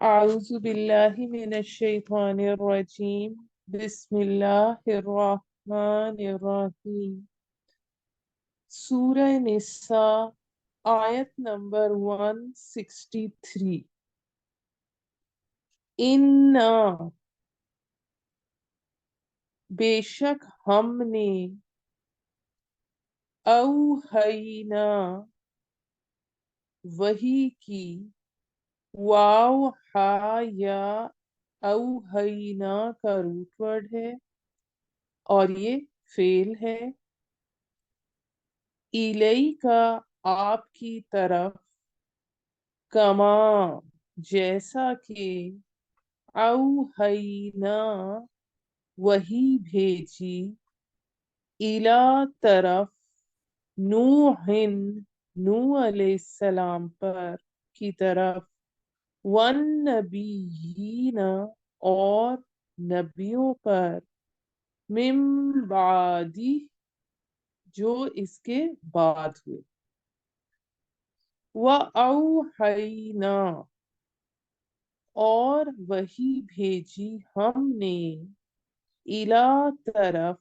أعوذ بالله من الشيطان الرجيم بسم الله الرحمن الرحيم سورہ نساء آیت نمبر 163 انا بے شک ہم نے اوحینا وحی کی واو ہا یا اوحینا کا روٹ ورڈ ہے اور یہ فعل ہے الی کا آپ کی طرف کما جیسا کہ اوحینا وہی بھیجی الا طرف نوحن نوح علیہ السلام پر کی طرف والنبیین اور نبیوں پر من بعدی جو اس کے بعد ہوئے وَأَوْحَيْنَا اور وہی بھیجی ہم نے الا طرف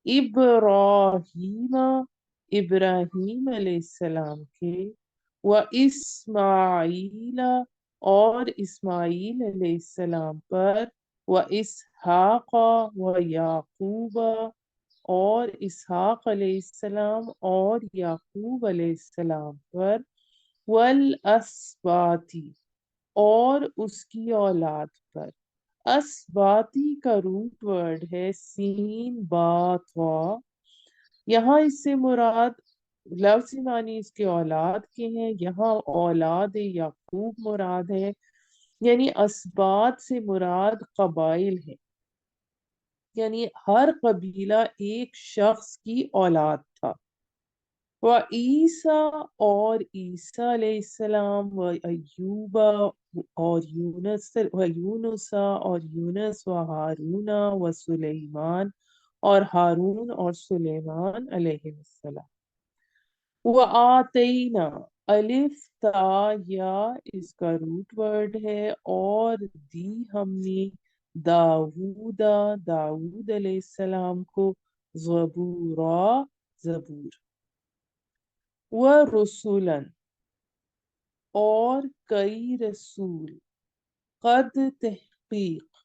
ابراہیم ابراہیم علیہ السلام کے واسماعیل اور اسماعیل علیہ السلام پر واسحاق ویعقوب اور اسحاق علیہ السلام اور یعقوب علیہ السلام پر والاسباطی اور اس کی اولاد پر اسباطی کا روٹ ورڈ ہے سین با طا یہاں اس سے مراد لفظی معنی اس کے اولاد کے ہیں یہاں اولاد یعقوب مراد ہے یعنی اسباط سے مراد قبائل ہے یعنی ہر قبیلہ ایک شخص کی اولاد تھا وعیسیٰ اور عیسیٰ علیہ السلام وایوب اور یونس وہارون وسلیمان اور ہارون اور سلیمان علیہ السلام وآتینا الف تا یا اس کا روٹ ورڈ ہے اور دی ہم نے داؤد علیہ السلام کو زبورا زبور ورسولا اور کئی رسول قد تحقیق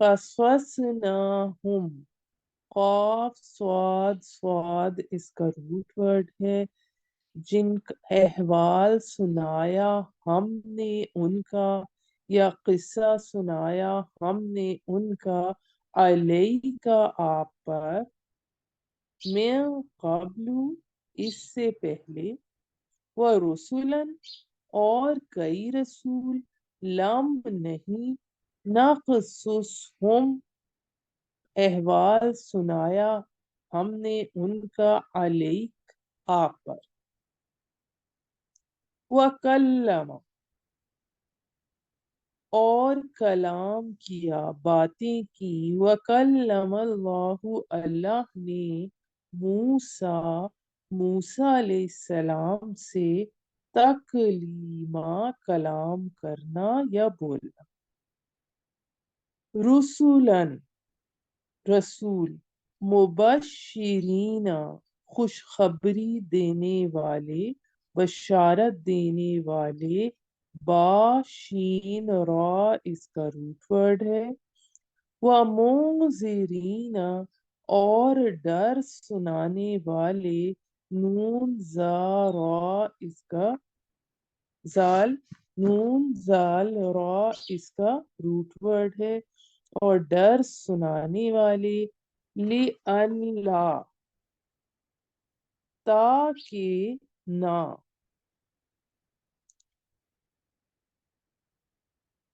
قصصناہم قاف صاد اس کا روٹ ورڈ ہے جن کا احوال سنایا ہم نے ان کا یا قصہ سنایا ہم نے ان کا علیہ کا آپ پر من قبل اس سے پہلے ورسولا اور کئی رسول لم نہیں نقصصہم احوال سنایا ہم نے ان کا علیک آپ پر وکلم اور کلام کیا باتیں کی وکلم اللہ اللہ نے موسیٰ علیہ السلام سے تکلیما کلام کرنا یا بولنا رسولن رسول مبشرین خوشخبری دینے والے بشارت دینے والے باشین را اس کا روٹ ورڈ ہے ومنذرین اور ڈر سنانے والے نون زا را اس کا زال نون زال را اس کا روٹ ورڈ ہے اور ڈر سنانے والے لِأَلَّا تاکہ نہ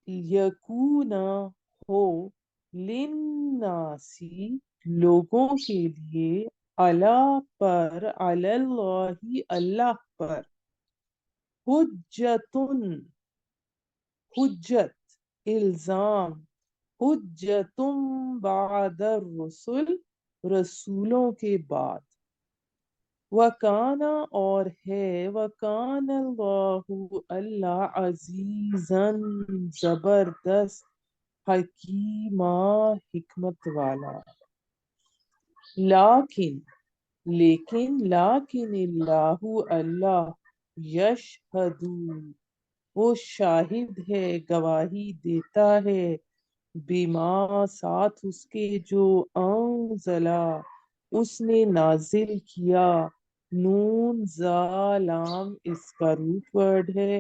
یکونا ہو للناسی لوگوں کے لیے علی اللہ اللہ پر حجتن حجت الزام حجتم بعد الرسل رسولوں کے بعد وکانا اور ہے، وکان اللہ اللہ عزیزاً زبردست، حکیمہ حکمت والا، لیکن لیکن اللہ اللہ یشہد وہ شاہد ہے، گواہی دیتا ہے، بما ساتھ اس کے جو انزلہ اس نے نازل کیا، نون زا لام اس کا روٹ ورڈ ہے،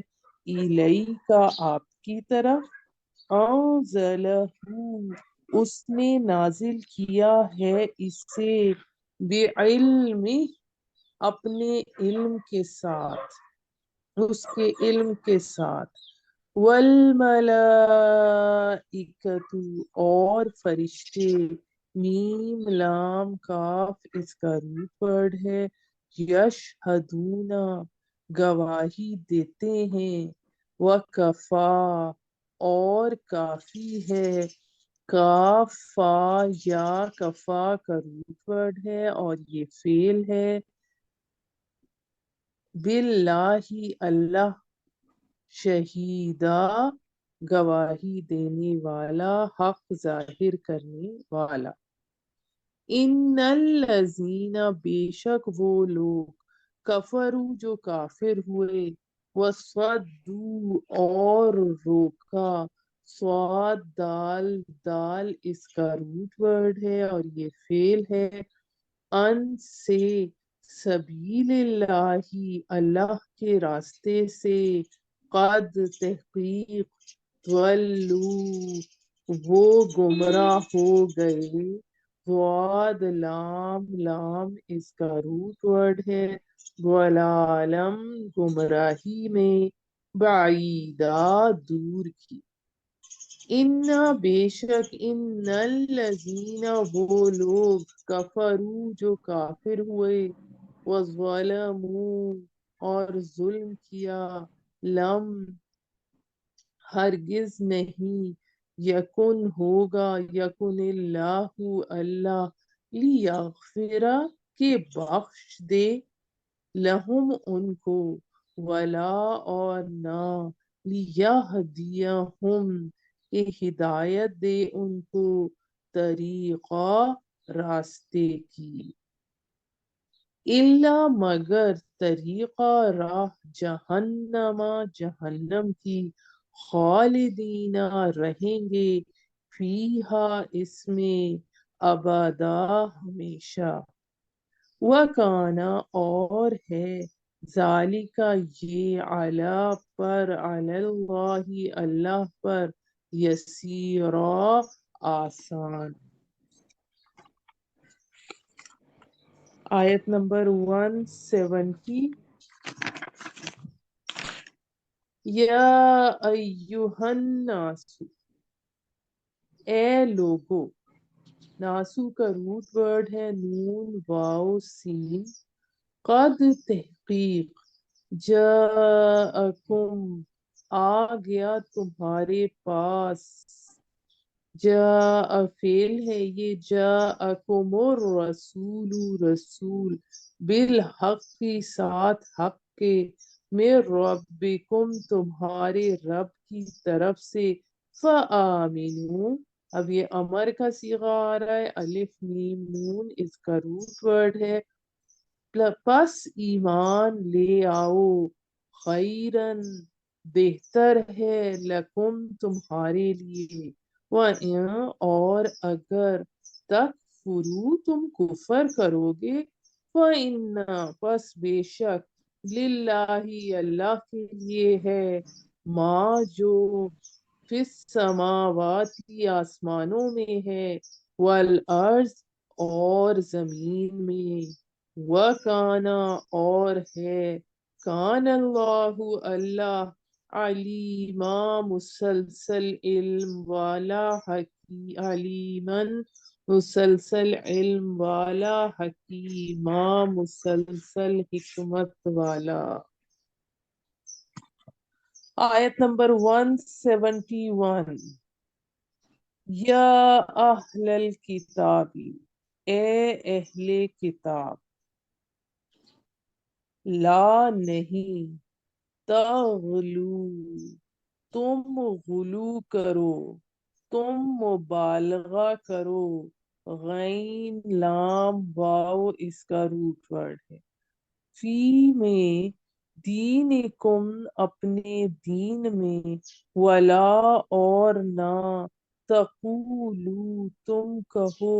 الی کا آپ کی طرف، انزلہ اس نے نازل کیا ہے اسے، بعلم اپنے علم کے ساتھ، اس کے علم کے ساتھ، والملائکۃ اور فرشتے، میم لام کاف اس کا روٹ ورڈ ہے، یشہدون گواہی دیتے ہیں، وکفا اور کافی ہے، کافا یا کفا کا روٹ ورڈ ہے اور یہ فعل ہے، باللہ اللہ، شہیدا گواہی دینے والا، حق ظاہر کرنے والا، ان الذین بے شک وہ لوگ، کفروا جو کافر ہوئے، وصدوا اور روکا، صاد دال دال اس کا روٹ ورڈ ہے اور یہ فعل ہے، ان سے، سبیل اللہ اللہ کے راستے سے، قد تحقیق، ضلوا وہ گمراہ ہو گئے، وعد لام لام اس کا روٹ ورڈ ہے، ضلالم گمراہی میں، بعیدا دور کی، ان بے شک ان الذین وہ لوگ، کفروا جو کافر ہوئے، وظلموا اور ظلم کیا، لم ہرگز نہیں، یکن ہوگا، یکن اللہ اللہ، لیغفر کہ بخش دے، لہم ان کو، ولا اور نہ، لیہدیہم کہ ہدایت دے ان کو، طریقہ راستے کی، الا مگر طریقہ راہ، جہنم جہنم کی، خالدین رہیں گے، فیہا اس میں، ابدا ہمیشہ، وکانا اور ہے، ذالکا یہ، علی پر، علی اللہ اللہ پر، یسیرا آسان۔ آیت نمبر 170، یا ایہا الناس اے لوگو، ناسو کا روٹ ورڈ ہے نون واو سین، قد تحقیق، جاءکم آ گیا تمہارے پاس، جاء فعل ہے یہ، جاءکم الرسول رسول، بالحق کی ساتھ حق کے، من ربکم تمہارے رب کی طرف سے، فآمنوا اب یہ امر کا صیغہ آ رہا ہے، الف میم نون اس کا روٹ ورڈ ہے، پس ایمان لے آؤ، خیرن بہتر ہے، لکم تمہارے لیے، وَإِن اور اگر تکفروا تم کفر کرو گے، فَإِنَّ پس بے شک، للہ اللہ کے لیے ہے، ما جو فی السماوات آسمانوں میں ہے، والارض اور زمین میں، وکانا اور ہے، کان اللہ اللہ، علیما مسلسل علم والا، علیمن مسلسل علم والا، حکیمہ مسلسل حکمت والا۔ آیت نمبر 171، یا اہل الکتاب اے اہل کتاب، لا نہیں، تغلو تم غلو کرو، تم مبالغہ کرو، غین لام واو اس کا روٹ ورڈ ہے، فی میں دینکم اپنے دین میں، ولا اور نہ، تقولو تم کہو،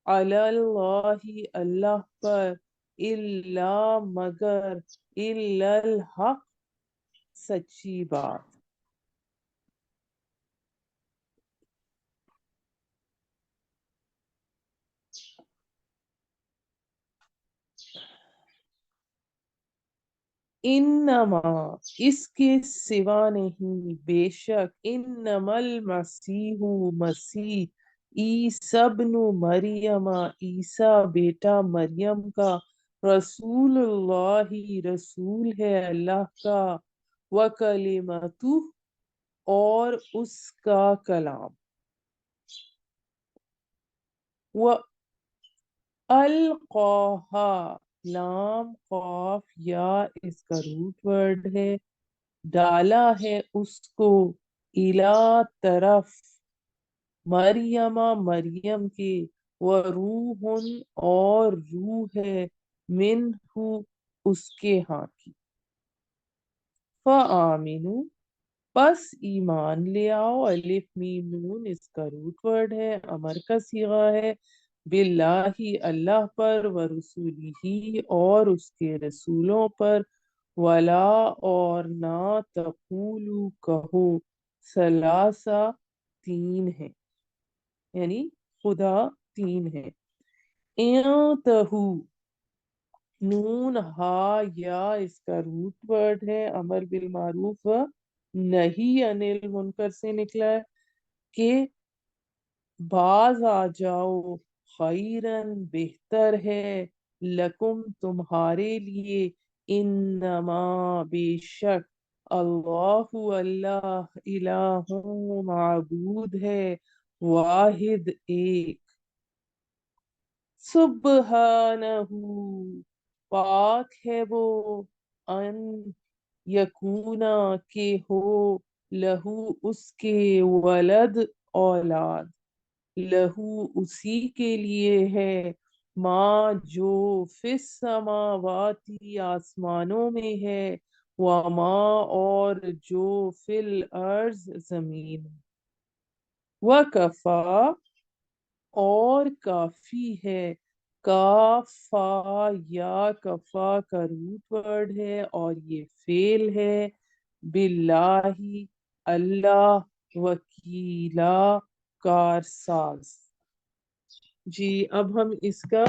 علی اللہ اللہ پر، الا مگر، الا الحق سچی بات۔ انما اس کے سوا نہیں، بے شک، انما المسیح مسیح، عیسی ابن مریم عیسیٰ بیٹا مریم کا، رسول اللہ رسول ہے اللہ کا، وکلمتہ اور اس کا کلام، القاہا لام قاف یا اس کا روٹ ورڈ ہے، ڈالا ہے اس کو، الا طرف، مریم مریم کے، وروح اور روح ہے، منہ اس کے ہاں کی، فآمنو پس ایمان لے آؤ، الف میم نون اس کا روٹ ورڈ ہے، امر کا صیغہ ہے، باللہ اللہ پر، ورسولہ اور اس کے رسولوں پر، ولا اور نہ، تقولو کہو، ثلاثہ تین ہے، یعنی خدا تین ہے، انتہو نون ہا یا اس کا روٹ ورڈ ہے، امر بالمعروف و نہی عن المنکر سے نکلا ہے، کہ باز آ جاؤ، خیرن بہتر ہے، لکم تمہارے لیے، انما بے شک، اللہ اللہ، الہ معبود ہے، واحد ایک، سبحانہ پاک ہے وہ، ان یکونا کہ ہو، لہو اس کے، ولد اولاد، لہو اسی کے لیے ہے، ماں جو فی السماواتی آسمانوں میں ہے، وما اور جو فی الارض زمین، وکفا اور کافی ہے، کافا یا کفا کا روٹ ورڈ ہے اور یہ فعل ہے، باللہ اللہ، وکیلا کارساز۔ جی اب ہم اس کا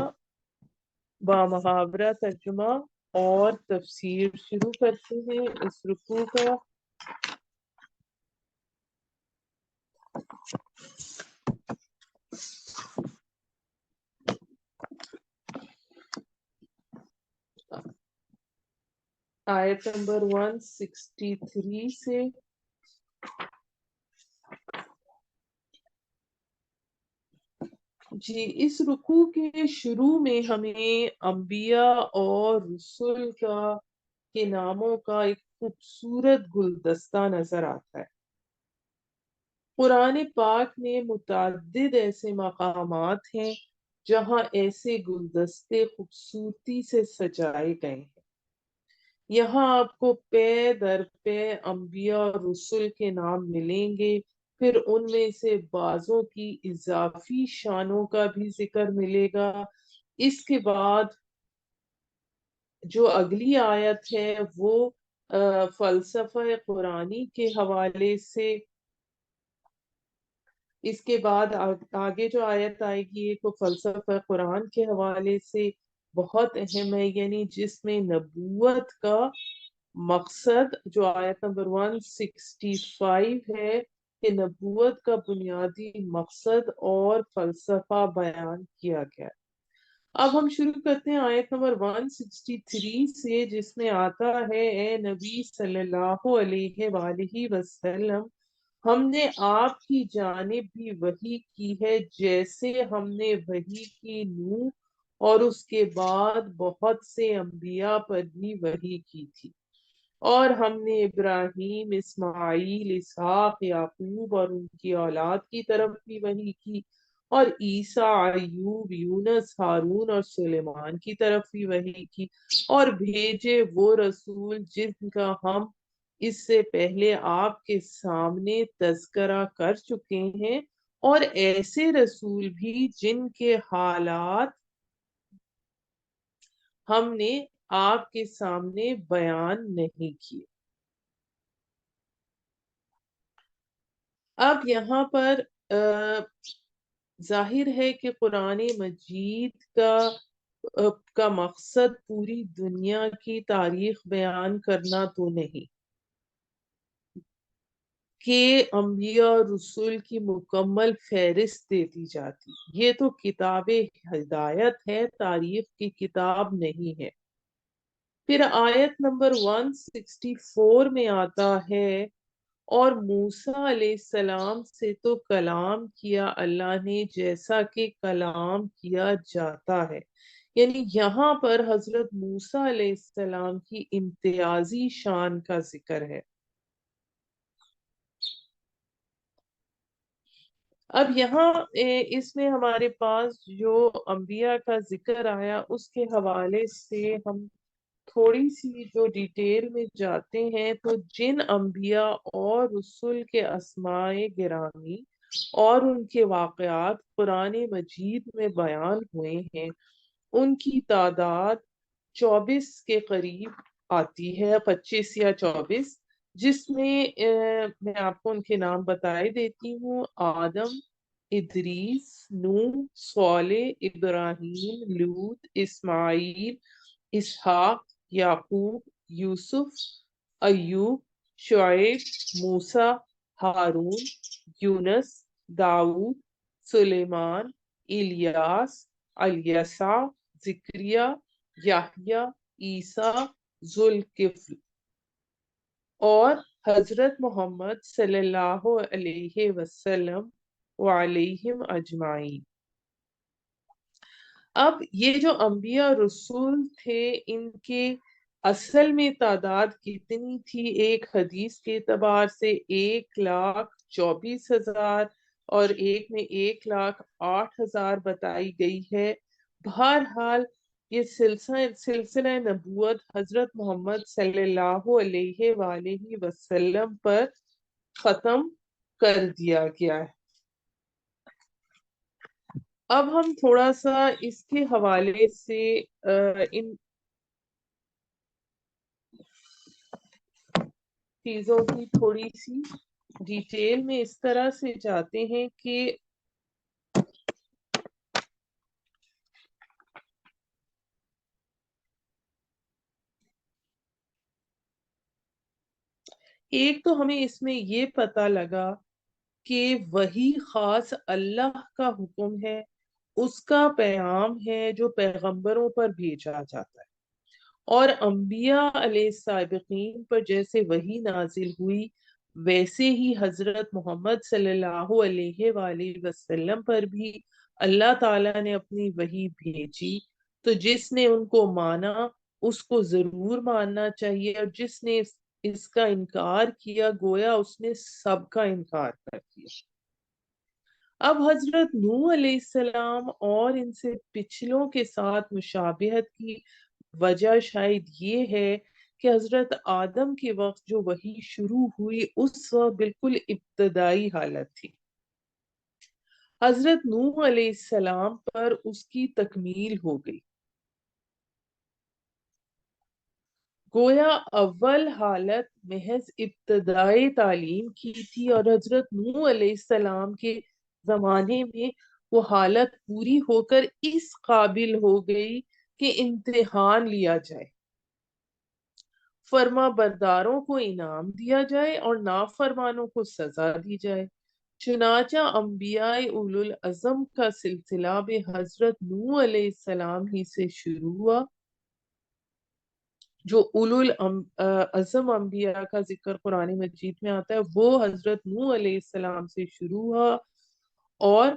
بامحاورہ ترجمہ اور تفسیر شروع کرتے ہیں اس رکوع کا۔ آیت نمبر 163 سے، جی اس رکوع کے شروع میں ہمیں انبیاء اور رسول کے ناموں کا ایک خوبصورت گلدستہ نظر آتا ہے۔ قرآن پاک میں متعدد ایسے مقامات ہیں جہاں ایسے گلدستے خوبصورتی سے سجائے گئے ہیں۔ یہاں آپ کو پے در پے انبیاء اور رسول کے نام ملیں گے، پھر ان میں سے بعضوں کی اضافی شانوں کا بھی ذکر ملے گا۔ اس کے بعد جو اگلی آیت ہے وہ فلسفہ قرآنی کے حوالے سے، اس کے بعد آگے جو آیت آئے گی ایک وہ فلسفہ قرآن کے حوالے سے بہت اہم ہے، یعنی جس میں نبوت کا مقصد، جو آیت نمبر 165 ہے، کہ نبوت کا بنیادی مقصد اور فلسفہ بیان کیا گیا۔ اب ہم شروع کرتے ہیں آیت نمبر 163 سے، جس میں آتا ہے، اے نبی صلی اللہ علیہ وآلہ وسلم، ہم نے آپ کی جانب بھی وحی کی ہے جیسے ہم نے وحی کی نوح اور اس کے بعد بہت سے انبیاء پر بھی وحی کی تھی، اور ہم نے ابراہیم، اسماعیل، اسحاق، یعقوب اور ان کی اولاد کی طرف بھی وحی کی، اور عیسیٰ، ایوب، یونس، ہارون اور سلیمان کی طرف بھی وحی کی، اور بھیجے وہ رسول جن کا ہم اس سے پہلے آپ کے سامنے تذکرہ کر چکے ہیں، اور ایسے رسول بھی جن کے حالات ہم نے آپ کے سامنے بیان نہیں کیے۔ اب یہاں پر ظاہر ہے کہ قرآن مجید کا مقصد پوری دنیا کی تاریخ بیان کرنا تو نہیں، کہ انبیاء اور رسول کی مکمل فہرست دے دی جاتی، یہ تو کتاب ہدایت ہے، تاریخ کی کتاب نہیں ہے۔ پھر آیت نمبر 164 میں آتا ہے، اور موسیٰ علیہ السلام سے تو کلام کیا اللہ نے جیسا کہ کلام کیا جاتا ہے، یعنی یہاں پر حضرت موسیٰ علیہ السلام کی امتیازی شان کا ذکر ہے۔ اب یہاں اس میں ہمارے پاس جو انبیاء کا ذکر آیا اس کے حوالے سے ہم تھوڑی سی جو ڈیٹیل میں جاتے ہیں، تو جن انبیاء اور رسول کے اسماء گرامی اور ان کے واقعات قرآن مجید میں بیان ہوئے ہیں، ان کی تعداد 24 کے قریب آتی ہے، 25 یا 24، جس میں آپ کو ان کے نام بتائے دیتی ہوں: آدم، ادریس، نوح، صالح، ابراہیم، لوط، اسماعیل، اسحاق، یعقوب، یوسف، ایوب، شعیب، موسیٰ، ہارون، یونس، داؤد، سلیمان، الیاس، الیسع، زکریا، یحییٰ، عیسیٰ، ذوالکفل، اور حضرت محمد صلی اللہ علیہ وسلم وعلیہم اجمعین۔ اب یہ جو انبیاء رسول تھے، ان کے اصل میں تعداد کتنی تھی؟ ایک حدیث کے اعتبار سے 1,24,000 اور ایک میں 1,08,000 بتائی گئی ہے۔ بہرحال یہ سلسلہ نبوت حضرت محمد صلی اللہ علیہ وآلہ وسلم پر ختم کر دیا گیا ہے۔ اب ہم تھوڑا سا اس کے حوالے سے ان چیزوں کی تھوڑی سی ڈیٹیل میں اس طرح سے جاتے ہیں کہ ایک تو ہمیں اس میں یہ پتہ لگا کہ وہی خاص اللہ کا حکم ہے، اس کا پیغام ہے جو پیغمبروں پر بھیجا جاتا ہے، اور انبیاء علیہ السابقین پر جیسے وحی نازل ہوئی ویسے ہی حضرت محمد صلی اللہ علیہ وآلہ وسلم پر بھی اللہ تعالیٰ نے اپنی وحی بھیجی، تو جس نے ان کو مانا اس کو ضرور ماننا چاہیے، اور جس نے اس کا انکار کیا گویا اس نے سب کا انکار کر دیا۔ اب حضرت نوح علیہ السلام اور ان سے پچھلوں کے ساتھ مشابہت کی وجہ شاید یہ ہے کہ حضرت آدم کے وقت جو وحی شروع ہوئی اس وقت بالکل ابتدائی حالت تھی، حضرت نوح علیہ السلام پر اس کی تکمیل ہو گئی، گویا اول حالت محض ابتدائی تعلیم کی تھی، اور حضرت نوح علیہ السلام کے زمانے میں وہ حالت پوری ہو کر اس قابل ہو گئی کہ امتحان لیا جائے، فرما برداروں کو انعام دیا جائے اور نافرمانوں کو سزا دی جائے۔ چنانچہ انبیاء اولو العزم کا سلسلہ بھی حضرت نوح علیہ السلام ہی سے شروع ہوا۔ جو اولو العزم انبیاء کا ذکر قرآن مجید میں آتا ہے وہ حضرت نوح علیہ السلام سے شروع ہوا، اور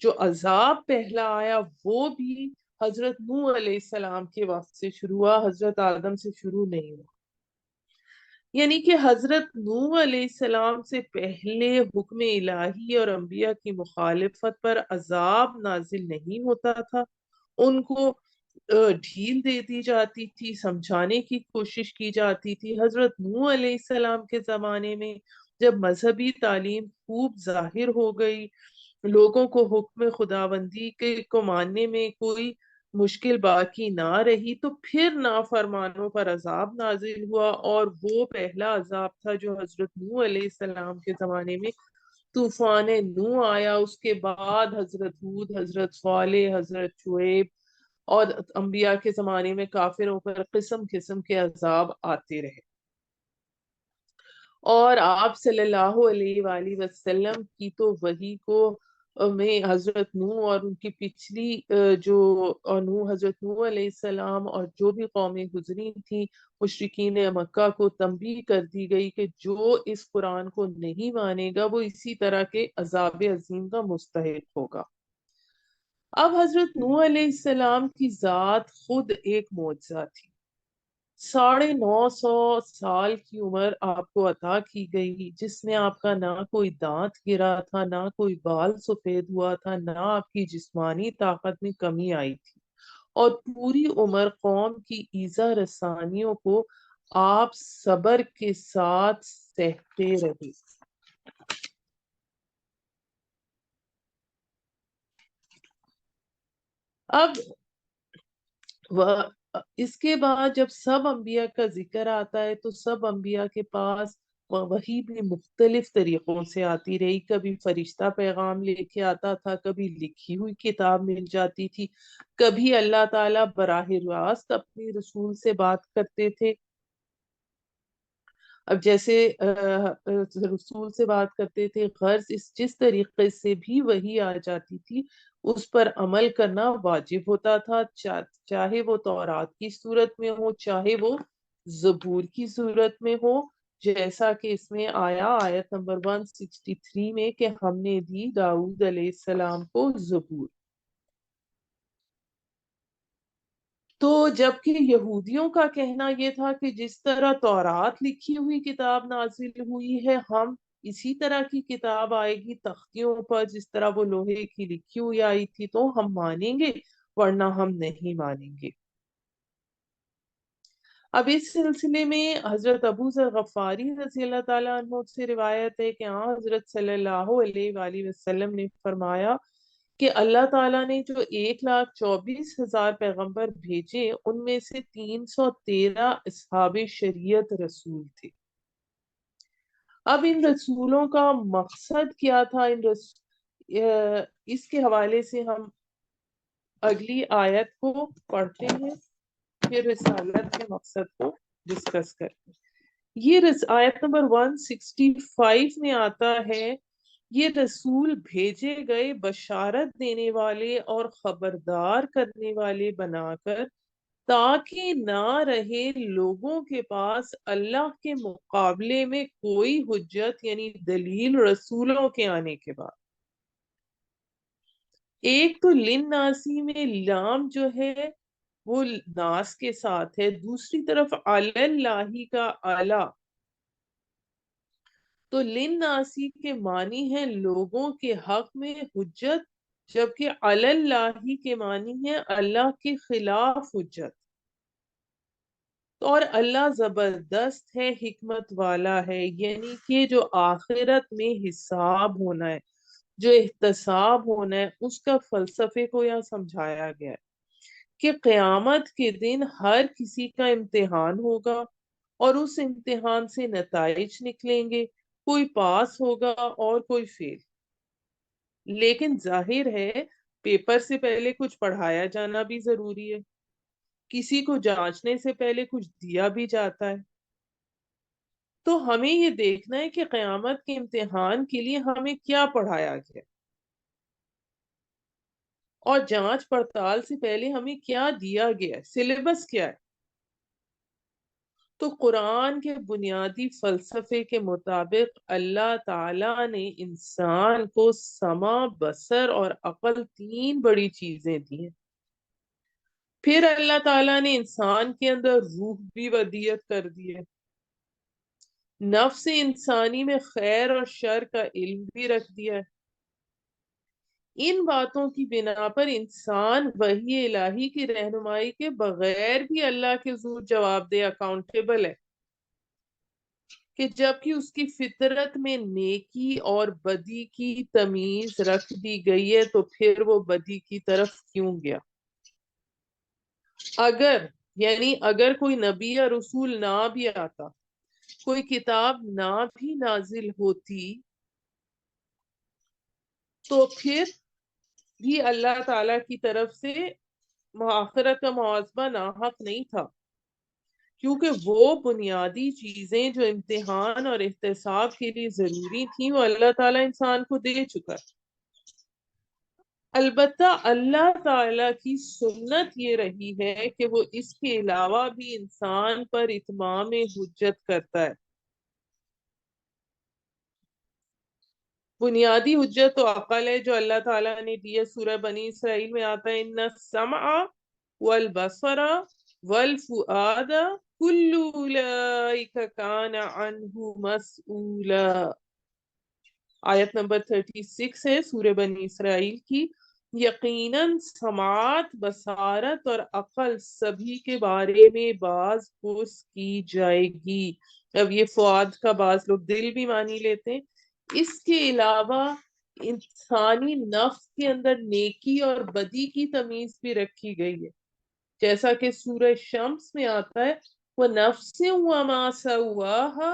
جو عذاب پہلا آیا وہ بھی حضرت نوح علیہ السلام کے وقت سے شروع ہوا، حضرت آدم سے شروع نہیں ہوا. یعنی کہ حضرت نوح علیہ السلام سے پہلے حکم الہی اور انبیاء کی مخالفت پر عذاب نازل نہیں ہوتا تھا. ان کو ڈھیل دے دی جاتی تھی، سمجھانے کی کوشش کی جاتی تھی. حضرت نوح علیہ السلام کے زمانے میں جب مذہبی تعلیم خوب ظاہر ہو گئی، لوگوں کو حکم خداوندی کے کو ماننے میں کوئی مشکل باقی نہ رہی، تو پھر نافرمانوں پر عذاب نازل ہوا. اور وہ پہلا عذاب تھا جو حضرت نوح علیہ السلام کے زمانے میں طوفان نوح آیا. اس کے بعد حضرت ہود، حضرت صالح، حضرت شعیب اور انبیاء کے زمانے میں کافروں پر قسم قسم کے عذاب آتے رہے. اور آپ صلی اللہ علیہ وآلہ وسلم کی تو وحی کو میں حضرت نوح اور ان کی پچھلی جو حضرت نوح علیہ السلام اور جو بھی قومیں گزری تھیں مشرکین مکہ کو تنبیہ کر دی گئی کہ جو اس قرآن کو نہیں مانے گا وہ اسی طرح کے عذاب عظیم کا مستحق ہوگا. اب حضرت نوح علیہ السلام کی ذات خود ایک معجزہ تھی. 950 سال کی عمر آپ کو عطا کی گئی، جس میں آپ کا نہ کوئی دانت گرا تھا، نہ کوئی بال سفید ہوا تھا، نہ آپ کی جسمانی طاقت میں کمی آئی تھی، اور پوری عمر قوم کی ایذا رسانیوں کو آپ صبر کے ساتھ سہتے رہے. اب اس کے بعد جب سب انبیاء کا ذکر آتا ہے تو سب انبیاء کے پاس وحی بھی مختلف طریقوں سے آتی رہی. کبھی فرشتہ پیغام لے کے آتا تھا، کبھی لکھی ہوئی کتاب مل جاتی تھی، کبھی اللہ تعالیٰ براہ راست اپنے رسول سے بات کرتے تھے. اب جیسے رسول سے بات کرتے تھے، غرض جس طریقے سے بھی وحی آ جاتی تھی اس پر عمل کرنا واجب ہوتا تھا، چاہے وہ تورات کی صورت میں ہو، چاہے وہ زبور کی صورت میں ہو. جیسا کہ اس میں آیا آیت نمبر 163 میں کہ ہم نے دی داؤد علیہ السلام کو زبور. تو جبکہ یہودیوں کا کہنا یہ تھا کہ جس طرح تورات لکھی ہوئی کتاب نازل ہوئی ہے، ہم اسی طرح کی کتاب آئے گی تختیوں پر جس طرح وہ لوہے کی لکھی ہوئی آئی تھی تو ہم مانیں گے، ورنہ ہم نہیں مانیں گے. اب اس سلسلے میں حضرت ابو ذر غفاری رضی اللہ تعالیٰ عنہ سے روایت ہے کہ حضرت صلی اللہ علیہ وآلہ وسلم نے فرمایا کہ اللہ تعالیٰ نے جو 1,24,000 پیغمبر بھیجے ان میں سے 313 اصحاب شریعت رسول تھے. اب ان رسولوں کا مقصد کیا تھا؟ اس کے حوالے سے ہم اگلی آیت کو پڑھتے ہیں، پھر رسالت کے مقصد کو ڈسکس کرتے ہیں. یہ آیت نمبر 165 میں آتا ہے، یہ رسول بھیجے گئے بشارت دینے والے اور خبردار کرنے والے بنا کر، تاکہ نہ رہے لوگوں کے پاس اللہ کے مقابلے میں کوئی حجت، یعنی دلیل رسولوں کے آنے کے بعد. ایک تو للناسی میں لام جو ہے وہ ناس کے ساتھ ہے، دوسری طرف علی اللہ کا اعلی، تو للناسی کے معنی ہے لوگوں کے حق میں حجت، جبکہ علی اللہ کے معنی ہے اللہ کے خلاف حجت. اور اللہ زبردست ہے، حکمت والا ہے، یعنی کہ جو آخرت میں حساب ہونا ہے، جو احتساب ہونا ہے، اس کا فلسفے کو یہاں سمجھایا گیا ہے کہ قیامت کے دن ہر کسی کا امتحان ہوگا اور اس امتحان سے نتائج نکلیں گے، کوئی پاس ہوگا اور کوئی فیل. لیکن ظاہر ہے پیپر سے پہلے کچھ پڑھایا جانا بھی ضروری ہے، کسی کو جانچنے سے پہلے کچھ دیا بھی جاتا ہے. تو ہمیں یہ دیکھنا ہے کہ قیامت کے امتحان کے لیے ہمیں کیا پڑھایا گیا، اور جانچ پڑتال سے پہلے ہمیں کیا دیا گیا ہے، سلیبس کیا ہے. تو قرآن کے بنیادی فلسفے کے مطابق اللہ تعالیٰ نے انسان کو سمع، بصر اور عقل، تین بڑی چیزیں دی ہیں۔ پھر اللہ تعالیٰ نے انسان کے اندر روح بھی ودیت کر دی ہے، نفس انسانی میں خیر اور شر کا علم بھی رکھ دیا ہے۔ ان باتوں کی بنا پر انسان وحی الہی کی رہنمائی کے بغیر بھی اللہ کے حضور جواب دہ، اکاؤنٹیبل ہے، کہ جبکہ اس کی فطرت میں نیکی اور بدی کی تمیز رکھ دی گئی ہے تو پھر وہ بدی کی طرف کیوں گیا؟ اگر کوئی نبی یا رسول نہ بھی آتا، کوئی کتاب نہ بھی نازل ہوتی، تو پھر بھی اللہ تعالی کی طرف سے آخرت کا محاسبہ ناحق نہیں تھا، کیونکہ وہ بنیادی چیزیں جو امتحان اور احتساب کے لیے ضروری تھیں وہ اللہ تعالیٰ انسان کو دے چکا ہے۔ البتہ اللہ تعالیٰ کی سنت یہ رہی ہے کہ وہ اس کے علاوہ بھی انسان پر اتمام حجت کرتا ہے۔ بنیادی حجت تو عقل ہے جو اللہ تعالیٰ نے دی ہے۔ سورہ بنی اسرائیل میں آتا ہے ان السمع والبصر والفؤاد کل اولئک کان عنہ مسئولا۔ آیت نمبر 36 ہے سورہ بنی اسرائیل کی۔ یقیناً سماعت، بصارت اور عقل سبھی کے بارے میں باز پرس کی جائے گی۔ اب یہ فؤاد کا بعض لوگ دل بھی مانی لیتے ہیں۔ اس کے علاوہ انسانی نفس کے اندر نیکی اور بدی کی تمیز بھی رکھی گئی ہے، جیسا کہ سورہ شمس میں آتا ہے وَنَفْسٍ وَمَا سَوَّاهَا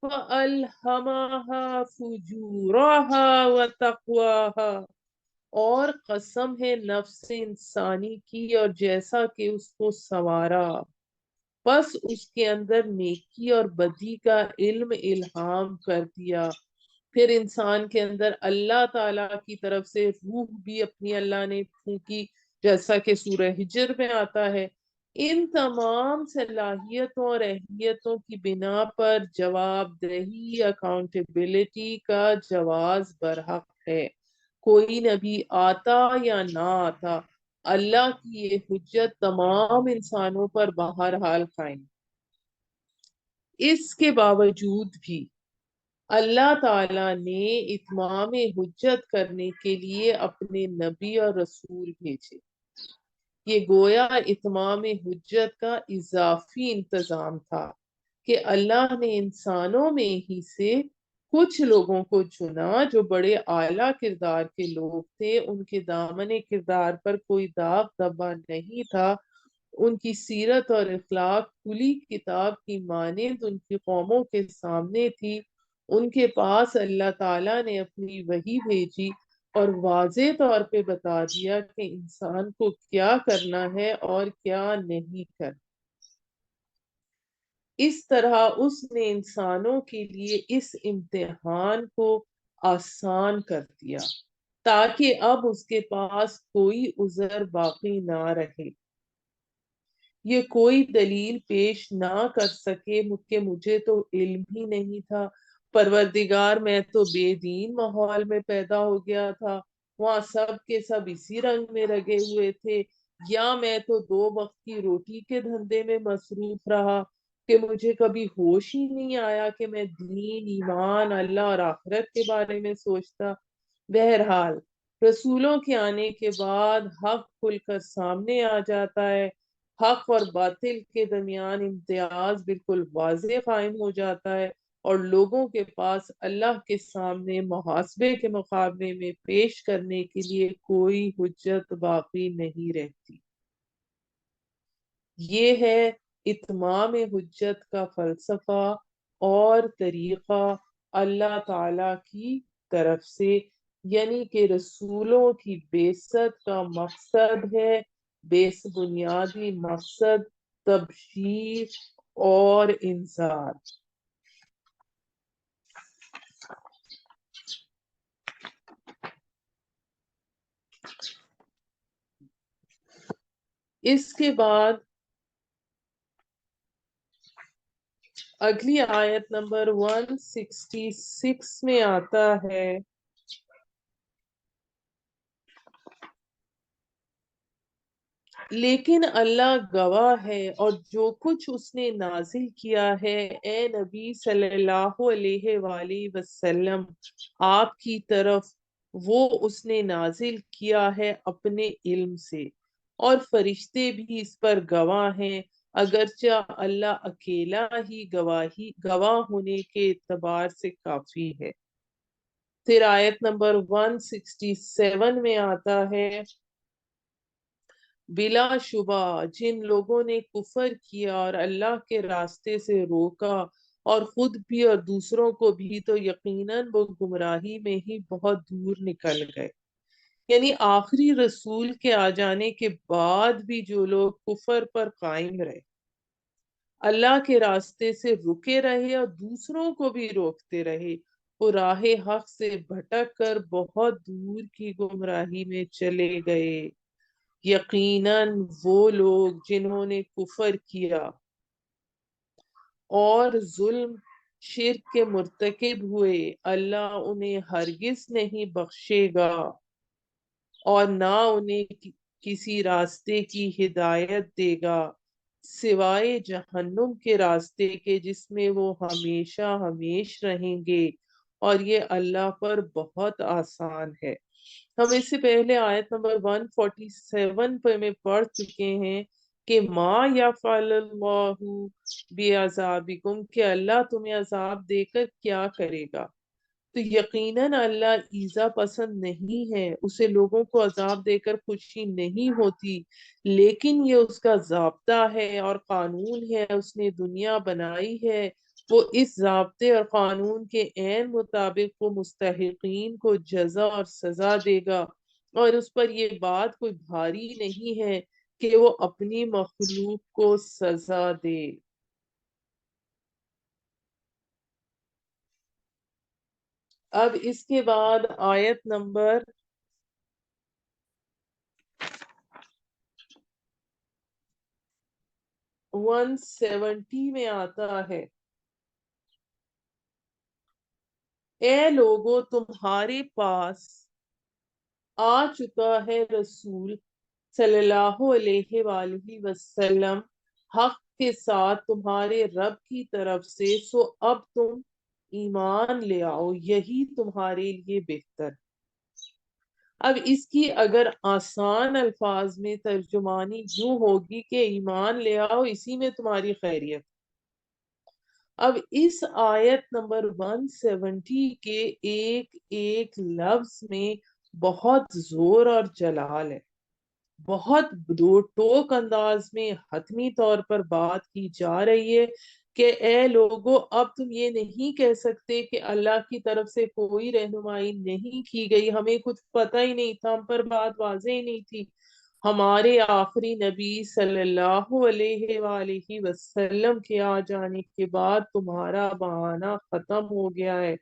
فَأَلْهَمَهَا فُجُورَهَا وَتَقْوَاهَا، اور قسم ہے نفس انسانی کی اور جیسا کہ اس کو سنوارا، بس اس کے اندر نیکی اور بدی کا علم الہام کر دیا۔ پھر انسان کے اندر اللہ تعالی کی طرف سے روح بھی اپنی اللہ نے پھونکی، جیسا کہ سورہ ہجر میں آتا ہے۔ ان تمام صلاحیتوں اور اہلیتوں کی بنا پر جواب دہی، اکاؤنٹیبلٹی کا جواز برحق ہے۔ کوئی نبی آتا یا نہ آتا، اللہ کی یہ حجت تمام انسانوں پر بہرحال قائم۔ اس کے باوجود بھی اللہ تعالیٰ نے اتمام حجت کرنے کے لیے اپنے نبی اور رسول بھیجے۔ یہ گویا اتمام حجت کا اضافی انتظام تھا کہ اللہ نے انسانوں میں ہی سے کچھ لوگوں کو چنا جو بڑے اعلیٰ کردار کے لوگ تھے، ان کے دامن کردار پر کوئی داغ دھبا نہیں تھا، ان کی سیرت اور اخلاق کھلی کتاب کی مانند ان کی قوموں کے سامنے تھی۔ ان کے پاس اللہ تعالیٰ نے اپنی وحی بھیجی اور واضح طور پہ بتا دیا کہ انسان کو کیا کرنا ہے اور کیا نہیں کرنا۔ اس طرح اس نے انسانوں کے لیے اس امتحان کو آسان کر دیا تاکہ اب اس کے پاس کوئی عذر باقی نہ رہے، یہ کوئی دلیل پیش نہ کر سکے کہ مجھے تو علم ہی نہیں تھا، پروردگار میں تو بے دین ماحول میں پیدا ہو گیا تھا، وہاں سب کے سب اسی رنگ میں لگے ہوئے تھے، یا میں تو 2 وقت کی روٹی کے دھندے میں مصروف رہا کہ مجھے کبھی ہوش ہی نہیں آیا کہ میں دین، ایمان، اللہ اور آخرت کے بارے میں سوچتا۔ بہرحال رسولوں کے آنے کے بعد حق کھل کر سامنے آ جاتا ہے، حق اور باطل کے درمیان امتیاز بالکل واضح قائم ہو جاتا ہے، اور لوگوں کے پاس اللہ کے سامنے محاسبے کے مقابلے میں پیش کرنے کے لیے کوئی حجت باقی نہیں رہتی۔ یہ ہے اتمام حجت کا فلسفہ اور طریقہ اللہ تعالی کی طرف سے، یعنی کہ رسولوں کی بعثت کا مقصد ہے، بنیادی مقصد تبشیر اور انذار۔ اس کے بعد اگلی آیت نمبر 166 میں آتا ہے لیکن اللہ گواہ ہے اور جو کچھ اس نے نازل کیا ہے اے نبی صلی اللہ علیہ وآلہ وسلم آپ کی طرف، وہ اس نے نازل کیا ہے اپنے علم سے، اور فرشتے بھی اس پر گواہ ہیں، اگرچہ اللہ اکیلا ہی گواہ ہونے کے اعتبار سے کافی ہے۔ پھر آیت نمبر 167 میں آتا ہے بلا شبہ جن لوگوں نے کفر کیا اور اللہ کے راستے سے روکا اور خود بھی اور دوسروں کو بھی، تو یقیناً وہ گمراہی میں ہی بہت دور نکل گئے۔ یعنی آخری رسول کے آ جانے کے بعد بھی جو لوگ کفر پر قائم رہے، اللہ کے راستے سے رکے رہے اور دوسروں کو بھی روکتے رہے، وہ راہ حق سے بھٹک کر بہت دور کی گمراہی میں چلے گئے۔ یقیناً وہ لوگ جنہوں نے کفر کیا اور ظلم شرک کے مرتکب ہوئے، اللہ انہیں ہرگز نہیں بخشے گا اور نہ انہیں کسی راستے کی ہدایت دے گا سوائے جہنم کے راستے کے، جس میں وہ ہمیشہ ہمیش رہیں گے، اور یہ اللہ پر بہت آسان ہے۔ ہم اس سے پہلے آیت نمبر 147 پہ میں پڑھ چکے ہیں کہ ما یفعل اللہ بعذابکم، کہ اللہ تمہیں عذاب دے کر کیا کرے گا۔ تو یقیناً اللہ ایذا پسند نہیں ہے، اسے لوگوں کو عذاب دے کر خوشی نہیں ہوتی، لیکن یہ اس کا ضابطہ ہے اور قانون ہے، اس نے دنیا بنائی ہے، وہ اس ضابطے اور قانون کے عین مطابق وہ مستحقین کو جزا اور سزا دے گا، اور اس پر یہ بات کوئی بھاری نہیں ہے کہ وہ اپنی مخلوق کو سزا دے۔ اب اس کے بعد آیت نمبر 170 میں آتا ہے اے لوگو تمہارے پاس آ چکا ہے رسول صلی اللہ علیہ وآلہ وسلم حق کے ساتھ تمہارے رب کی طرف سے، سو اب تم ایمان لے آؤ، یہی تمہارے لیے بہتر۔ اب اس کی اگر آسان الفاظ میں ترجمانی یوں ہوگی کہ ایمان لے آؤ، اسی میں تمہاری خیریت۔ اب اس آیت نمبر 170 کے ایک ایک لفظ میں بہت زور اور جلال ہے، بہت دو ٹوک انداز میں حتمی طور پر بات کی جا رہی ہے کہ اے لوگو، اب تم یہ نہیں کہہ سکتے کہ اللہ کی طرف سے کوئی رہنمائی نہیں کی گئی، ہمیں کچھ پتہ ہی نہیں تھا، ہم پر بات واضح ہی نہیں تھی۔ ہمارے آخری نبی صلی اللہ علیہ وآلہ وسلم کے آ جانے کے بعد تمہارا بہانہ ختم ہو گیا ہے،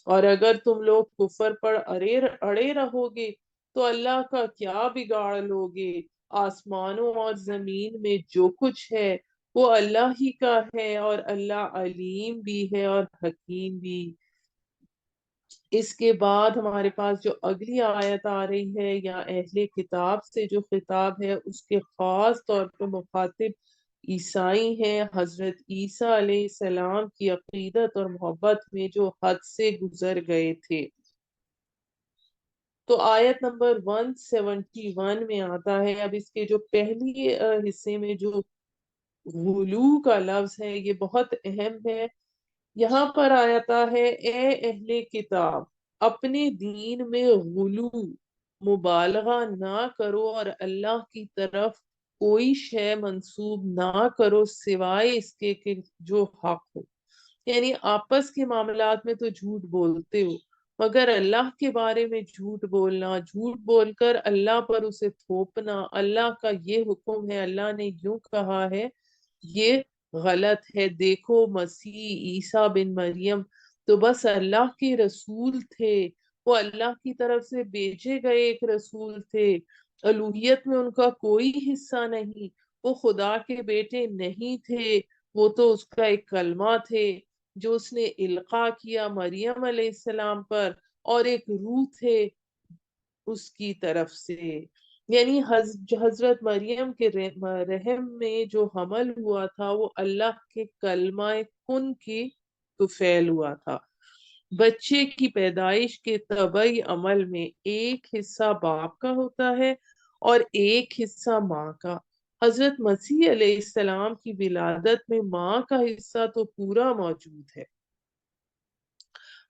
اور اگر تم لوگ کفر پر اڑے رہو گے تو اللہ کا کیا بگاڑ لوگے؟ آسمانوں اور زمین میں جو کچھ ہے وہ اللہ ہی کا ہے، اور اللہ علیم بھی ہے اور حکیم بھی۔ اس کے بعد ہمارے پاس جو اگلی آیت آ رہی ہے، یا اہل کتاب سے جو خطاب ہے، اس کے خاص طور پہ مخاطب عیسائی ہیں، حضرت عیسیٰ علیہ السلام کی عقیدت اور محبت میں جو حد سے گزر گئے تھے۔ تو آیت نمبر 171 میں آتا ہے، اب اس کے جو پہلی حصے میں جو غلو کا لفظ ہے یہ بہت اہم ہے۔ یہاں پر آتا ہے اے اہل کتاب، اپنے دین میں غلو مبالغہ نہ کرو اور اللہ کی طرف کوئی شے منسوب نہ کرو سوائے اس کے کہ جو حق ہو۔ یعنی آپس کے معاملات میں تو جھوٹ بولتے ہو، مگر اللہ کے بارے میں جھوٹ بولنا، جھوٹ بول کر اللہ پر اسے تھوپنا، اللہ کا یہ حکم ہے، اللہ نے یوں کہا ہے، یہ غلط ہے۔ دیکھو مسیح عیسیٰ بن مریم تو بس اللہ کے رسول تھے، وہ اللہ کی طرف سے بھیجے گئے ایک رسول تھے، الوہیت میں ان کا کوئی حصہ نہیں، وہ خدا کے بیٹے نہیں تھے، وہ تو اس کا ایک کلمہ تھے جو اس نے القا کیا مریم علیہ السلام پر، اور ایک روح تھے اس کی طرف سے، یعنی حضرت مریم کے رحم میں جو حمل ہوا تھا وہ اللہ کے کلمہ کن کی طفیل ہوا تھا۔ بچے کی پیدائش کے طبعی عمل میں ایک حصہ باپ کا ہوتا ہے اور ایک حصہ ماں کا۔ حضرت مسیح علیہ السلام کی ولادت میں ماں کا حصہ تو پورا موجود ہے۔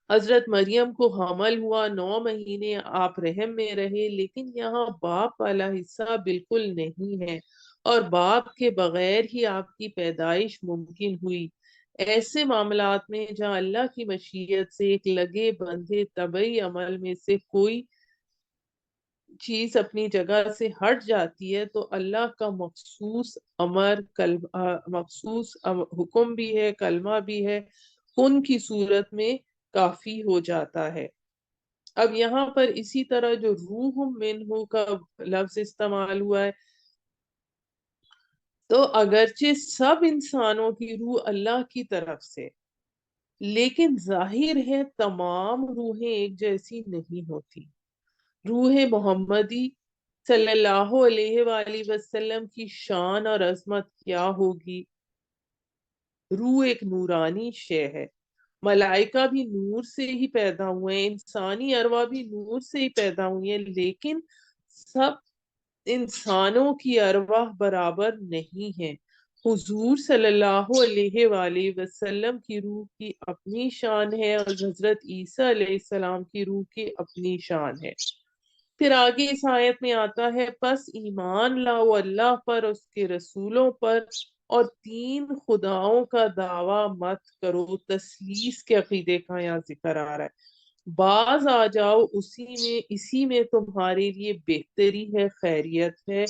حضرت مریم کو حمل ہوا، 9 مہینے آپ رحم میں رہے، لیکن یہاں باپ والا حصہ بالکل نہیں ہے، اور باپ کے بغیر ہی آپ کی پیدائش ممکن ہوئی۔ ایسے معاملات میں جہاں اللہ کی مشیت سے ایک لگے بندھے طبعی عمل میں سے کوئی چیز اپنی جگہ سے ہٹ جاتی ہے تو اللہ کا مخصوص حکم بھی ہے، کلمہ بھی ہے، ان کی صورت میں کافی ہو جاتا ہے۔ اب یہاں پر اسی طرح جو روح منہ کا لفظ استعمال ہوا ہے، تو اگرچہ سب انسانوں کی روح اللہ کی طرف سے، لیکن ظاہر ہے تمام روحیں ایک جیسی نہیں ہوتی۔ روح محمدی صلی اللہ علیہ وآلہ وسلم کی شان اور عظمت کیا ہوگی؟ روح ایک نورانی شے ہے، ملائکہ بھی نور سے ہی پیدا ہوئے ہیں، انسانی ارواح بھی نور سے ہی پیدا ہوئی ہیں، لیکن سب انسانوں کی ارواح برابر نہیں ہیں۔ حضور صلی اللہ علیہ وآلہ وسلم کی روح کی اپنی شان ہے اور حضرت عیسیٰ علیہ السلام کی روح کی اپنی شان ہے۔ پھر آگے اس آیت میں آتا ہے، پس ایمان لاؤ اللہ پر، اس کے رسولوں پر، اور 3 خداؤں کا دعویٰ مت کرو۔ تثلیث کے عقیدے کا یہاں ذکر آ رہا ہے۔ باز آ جاؤ اسی میں تمہارے لیے بہتری ہے، خیریت ہے،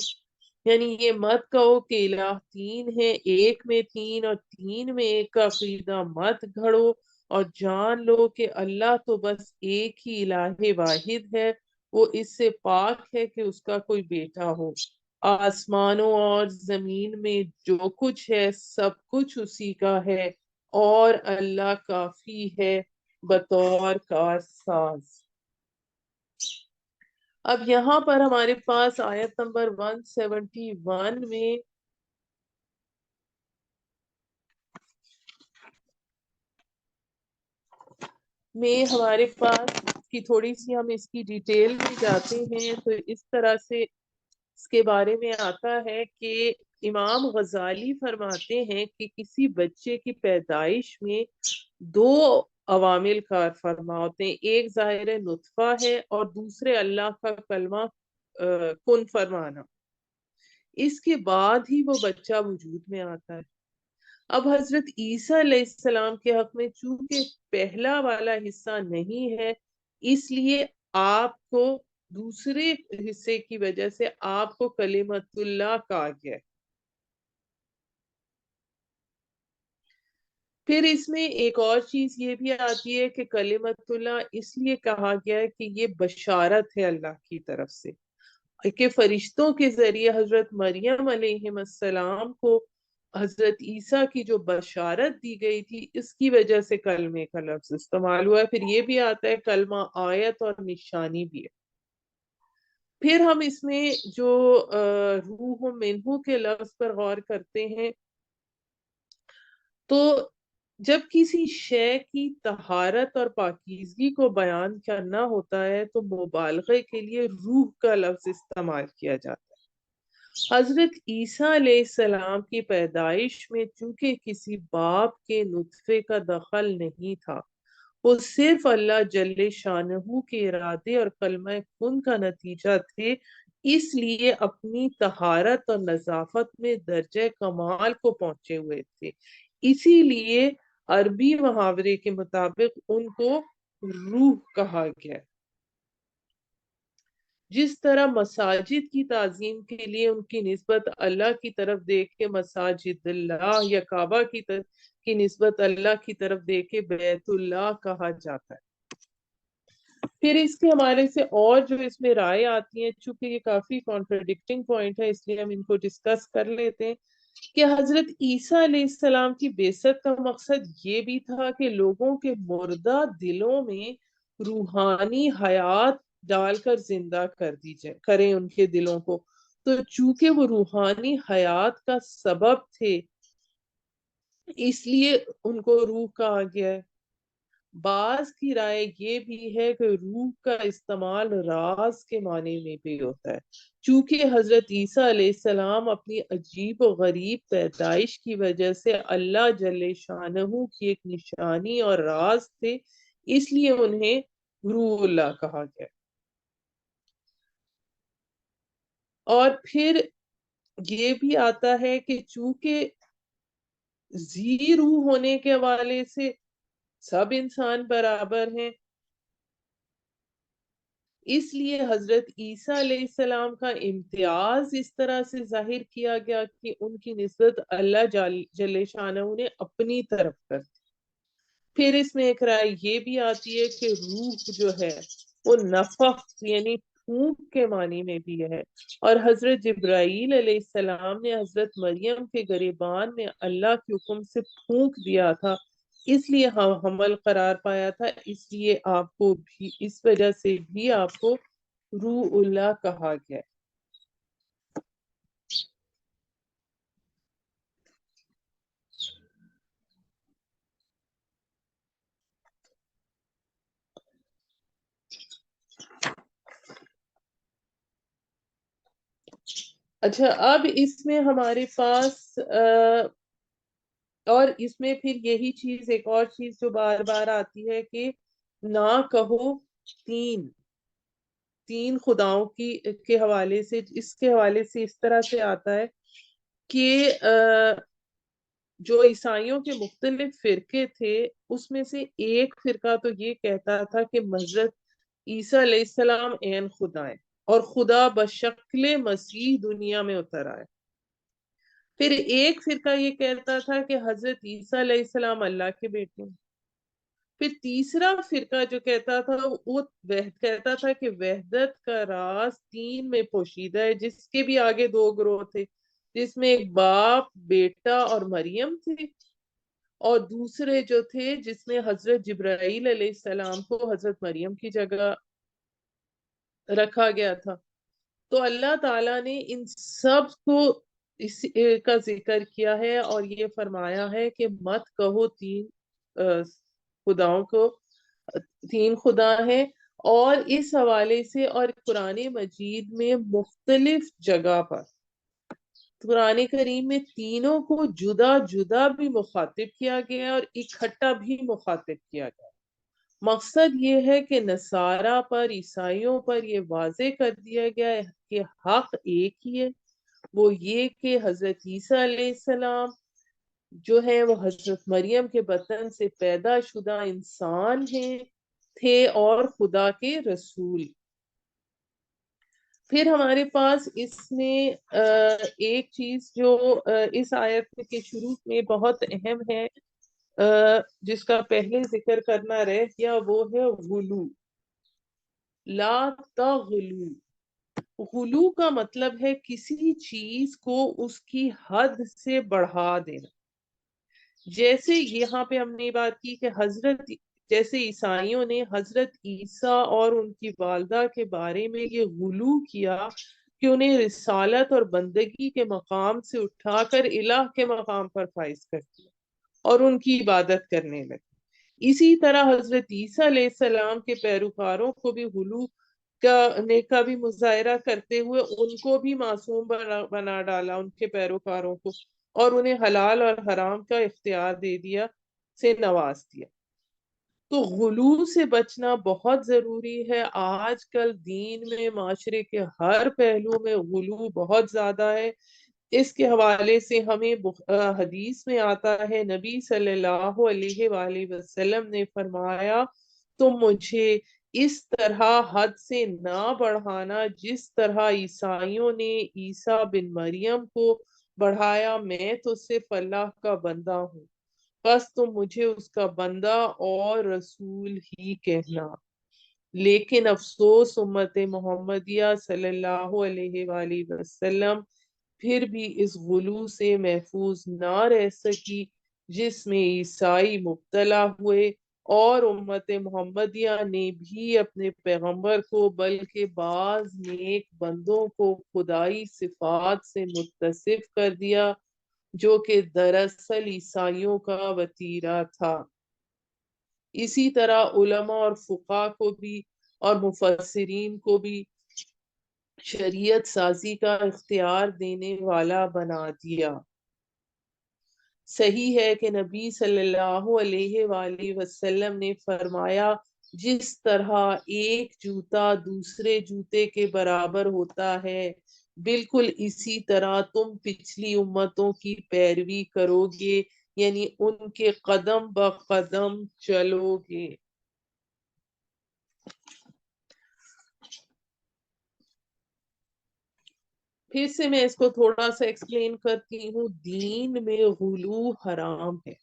یعنی یہ مت کہو کہ الہ 3 ہے، ایک میں 3 اور 3 میں ایک کا عقیدہ مت گھڑو، اور جان لو کہ اللہ تو بس ایک ہی الہ واحد ہے، وہ اس سے پاک ہے کہ اس کا کوئی بیٹا ہو۔ آسمانوں اور زمین میں جو کچھ ہے سب کچھ اسی کا ہے، اور اللہ کافی ہے بطور کارساز۔ اب یہاں پر ہمارے پاس آیت نمبر 171 میں ہمارے پاس کی تھوڑی سی ہم اس کی ڈیٹیل میں جاتے ہیں تو اس طرح سے اس کے بارے میں آتا ہے کہ امام غزالی فرماتے ہیں کہ کسی بچے کی پیدائش میں 2 عوامل کار فرما ہوتے ہیں، ایک ظاہر نطفہ ہے اور دوسرے اللہ کا کلمہ کن فرمانا، اس کے بعد ہی وہ بچہ وجود میں آتا ہے۔ اب حضرت عیسیٰ علیہ السلام کے حق میں چونکہ پہلا والا حصہ نہیں ہے، اس لیے آپ کو دوسرے حصے کی وجہ سے آپ کو کلمت اللہ کہا گیا۔ پھر اس میں ایک اور چیز یہ بھی آتی ہے کہ کلمت اللہ اس لیے کہا گیا ہے کہ یہ بشارت ہے اللہ کی طرف سے، کہ فرشتوں کے ذریعے حضرت مریم علیہ السلام کو حضرت عیسیٰ کی جو بشارت دی گئی تھی اس کی وجہ سے کلمے کا لفظ استعمال ہوا ہے۔ پھر یہ بھی آتا ہے کلمہ آیت اور نشانی بھی ہے۔ پھر ہم اس میں جو روح منہ کے لفظ پر غور کرتے ہیں تو جب کسی شے کی طہارت اور پاکیزگی کو بیان کرنا ہوتا ہے تو مبالغے کے لیے روح کا لفظ استعمال کیا جاتا ہے۔ حضرت عیسیٰ علیہ السلام کی پیدائش میں چونکہ کسی باپ کے نطفے کا دخل نہیں تھا، وہ صرف اللہ جل شانہ کے ارادے اور کلمہ کن کا نتیجہ تھے، اس لیے اپنی طہارت اور نظافت میں درجہ کمال کو پہنچے ہوئے تھے۔ اسی لیے عربی محاورے کے مطابق ان کو روح کہا گیا۔ جس طرح مساجد کی تعظیم کے لیے ان کی نسبت اللہ کی طرف دیکھ کے مساجد اللہ، یا کعبہ کی نسبت اللہ کی طرف دیکھ کے بیت اللہ کہا جاتا ہے۔ پھر اس کے حوالے سے اور جو اس میں رائے آتی ہیں، چونکہ یہ کافی کانٹرڈکٹنگ پوائنٹ ہے اس لیے ہم ان کو ڈسکس کر لیتے ہیں۔ کہ حضرت عیسیٰ علیہ السلام کی بعثت کا مقصد یہ بھی تھا کہ لوگوں کے مردہ دلوں میں روحانی حیات ڈال کر زندہ کر دی جائے، کریں ان کے دلوں کو۔ تو چونکہ وہ روحانی حیات کا سبب تھے، اس لیے ان کو روح کہا گیا ہے۔ بعض کی رائے یہ بھی ہے کہ روح کا استعمال راز کے معنی میں بھی ہوتا ہے، چونکہ حضرت عیسیٰ علیہ السلام اپنی عجیب و غریب پیدائش کی وجہ سے اللہ جل شانہ کی ایک نشانی اور راز تھے، اس لیے انہیں روح اللہ کہا گیا۔ اور پھر یہ بھی آتا ہے کہ چونکہ ذی روح ہونے کے حوالے سے سب انسان برابر ہیں، اس لیے حضرت عیسیٰ علیہ السلام کا امتیاز اس طرح سے ظاہر کیا گیا کہ ان کی نسبت اللہ جل شانہ نے اپنی طرف کر دی۔ پھر اس میں ایک رائے یہ بھی آتی ہے کہ روح جو ہے وہ نفخ یعنی پھونک کے معنی میں بھی ہے، اور حضرت جبرائیل علیہ السلام نے حضرت مریم کے گریبان میں اللہ کے حکم سے پھونک دیا تھا، اس لیے حمل قرار پایا تھا، اس لیے آپ کو بھی اس وجہ سے بھی آپ کو روح اللہ کہا گیا۔ اچھا، اب اس میں ہمارے پاس اور اس میں پھر یہی چیز، ایک اور چیز جو بار بار آتی ہے کہ نہ کہو تین تین خداؤں کی کے حوالے سے، اس کے حوالے سے اس طرح سے آتا ہے کہ جو عیسائیوں کے مختلف فرقے تھے اس میں سے ایک فرقہ تو یہ کہتا تھا کہ حضرت عیسیٰ علیہ السلام عین خدا ہے اور خدا بشکل مسیح دنیا میں اتر آئے۔ پھر ایک فرقہ یہ کہتا تھا کہ حضرت عیسیٰ علیہ السلام اللہ کے بیٹے ہیں۔ پھر تیسرا فرقہ جو کہتا تھا وہ کہتا تھا کہ وحدت کا راز تین میں پوشیدہ ہے، جس کے بھی آگے دو گروہ تھے، جس میں ایک باپ، بیٹا اور مریم تھے، اور دوسرے جو تھے جس میں حضرت جبرائیل علیہ السلام کو حضرت مریم کی جگہ رکھا گیا تھا۔ تو اللہ تعالیٰ نے ان سب کو اس کا ذکر کیا ہے اور یہ فرمایا ہے کہ مت کہو تین خداؤں کو، تین خدا ہیں۔ اور اس حوالے سے اور قرآن مجید میں مختلف جگہ پر قرآن کریم میں تینوں کو جدا جدا بھی مخاطب کیا گیا ہے اور اکٹھا بھی مخاطب کیا گیا ہے۔ مقصد یہ ہے کہ نصارہ پر، عیسائیوں پر یہ واضح کر دیا گیا ہے کہ حق ایک ہی ہے، وہ یہ کہ حضرت عیسیٰ علیہ السلام جو ہے وہ حضرت مریم کے بطن سے پیدا شدہ انسان تھے اور خدا کے رسول۔ پھر ہمارے پاس اس میں ایک چیز جو اس آیت کے شروع میں بہت اہم ہے، جس کا پہلے ذکر کرنا رہ گیا، وہ ہے غلو۔ لا تغلو، غلو کا مطلب ہے کسی چیز کو اس کی حد سے بڑھا دینا۔ جیسے یہاں پہ ہم نے بات کی کہ جیسے عیسائیوں نے حضرت عیسیٰ اور ان کی والدہ کے بارے میں یہ غلو کیا کہ انہیں رسالت اور بندگی کے مقام سے اٹھا کر الہ کے مقام پر فائز کر دیا اور ان کی عبادت کرنے لگے۔ اسی طرح حضرت عیسیٰ علیہ السلام کے پیروکاروں کو بھی غلو کا بھی مظاہرہ کرتے ہوئے ان کو بھی معصوم بنا ڈالا، ان کے پیروکاروں کو، اور انہیں حلال اور حرام کا اختیار دے دیا، سے نواز دیا۔ تو غلو سے بچنا بہت ضروری ہے۔ آج کل دین میں، معاشرے کے ہر پہلو میں غلو بہت زیادہ ہے۔ اس کے حوالے سے ہمیں حدیث میں آتا ہے، نبی صلی اللہ علیہ وآلہ وسلم نے فرمایا تم مجھے اس طرح حد سے نہ بڑھانا جس طرح عیسائیوں نے عیسیٰ بن مریم کو بڑھایا، میں تو صرف اللہ کا بندہ ہوں، بس تم مجھے اس کا بندہ اور رسول ہی کہنا۔ لیکن افسوس امت محمدیہ صلی اللہ علیہ وآلہ وسلم پھر بھی اس غلو سے محفوظ نہ رہ سکی جس میں عیسائی مبتلا ہوئے، اور امت محمدیہ نے بھی اپنے پیغمبر کو بلکہ بعض نیک بندوں کو خدائی صفات سے متصف کر دیا، جو کہ دراصل عیسائیوں کا وتیرہ تھا۔ اسی طرح علماء اور فقہا کو بھی اور مفسرین کو بھی شریعت سازی کا اختیار دینے والا بنا دیا۔ صحیح ہے کہ نبی صلی اللہ علیہ وآلہ وسلم نے فرمایا، جس طرح ایک جوتا دوسرے جوتے کے برابر ہوتا ہے، بالکل اسی طرح تم پچھلی امتوں کی پیروی کرو گے، یعنی ان کے قدم بقدم چلو گے۔ پھر سے میں اس کو تھوڑا سا ایکسپلین کرتی ہوں۔ دین میں غلو حرام ہے،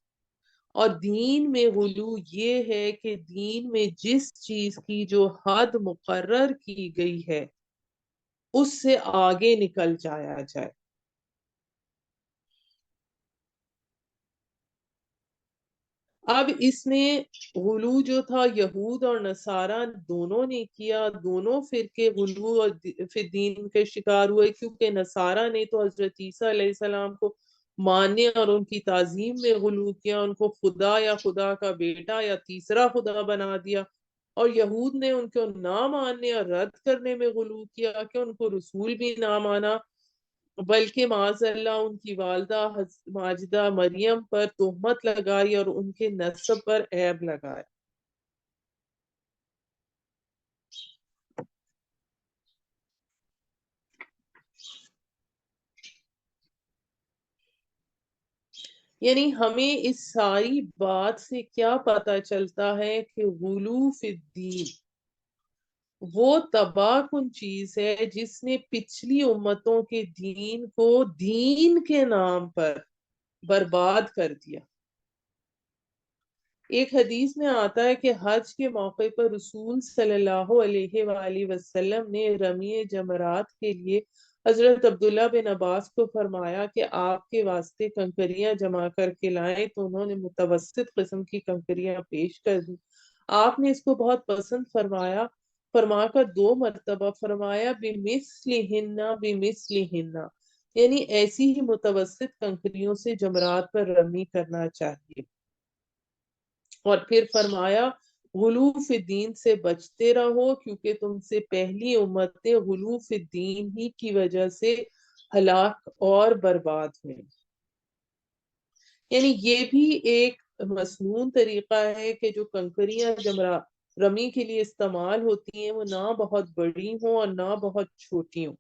اور دین میں غلو یہ ہے کہ دین میں جس چیز کی جو حد مقرر کی گئی ہے اس سے آگے نکل جایا جائے۔ اب اس میں غلو جو تھا یہود اور نصارہ دونوں نے کیا، دونوں فرقے غلو اور پھر دین کے شکار ہوئے، کیونکہ نصارہ نے تو حضرت عیسیٰ علیہ السلام کو ماننے اور ان کی تعظیم میں غلو کیا، ان کو خدا یا خدا کا بیٹا یا تیسرا خدا بنا دیا، اور یہود نے ان کو نہ ماننے اور رد کرنے میں غلو کیا کہ ان کو رسول بھی نہ مانا، بلکہ معاذ اللہ ان کی والدہ ماجدہ مریم پر تہمت لگائی اور ان کے نسب پر عیب لگایا۔ یعنی ہمیں اس ساری بات سے کیا پتا چلتا ہے کہ غلو فی الدین وہ تباہ کن چیز ہے جس نے پچھلی امتوں کے دین کو دین کے نام پر برباد کر دیا۔ ایک حدیث میں آتا ہے کہ حج کے موقع پر رسول صلی اللہ علیہ وآلہ وسلم نے رمی جمرات کے لیے حضرت عبداللہ بن عباس کو فرمایا کہ آپ کے واسطے کنکریاں جمع کر کے لائیں، تو انہوں نے متوسط قسم کی کنکریاں پیش کر دی۔ آپ نے اس کو بہت پسند فرمایا، فرما کر 2 مرتبہ فرمایا بِمِثْلِهِنَّ بِمِثْلِهِنَّ، یعنی ایسی ہی متوسط کنکریوں سے جمرات پر رمی کرنا چاہیے۔ اور پھر فرمایا غلو فی الدین سے بچتے رہو، کیونکہ تم سے پہلی امتیں غلو فی الدین ہی کی وجہ سے ہلاک اور برباد ہوئیں۔ یعنی یہ بھی ایک مسنون طریقہ ہے کہ جو کنکریاں رمی کے لیے استعمال ہوتی ہیں وہ نہ بہت بڑی ہوں اور نہ بہت چھوٹی ہوں،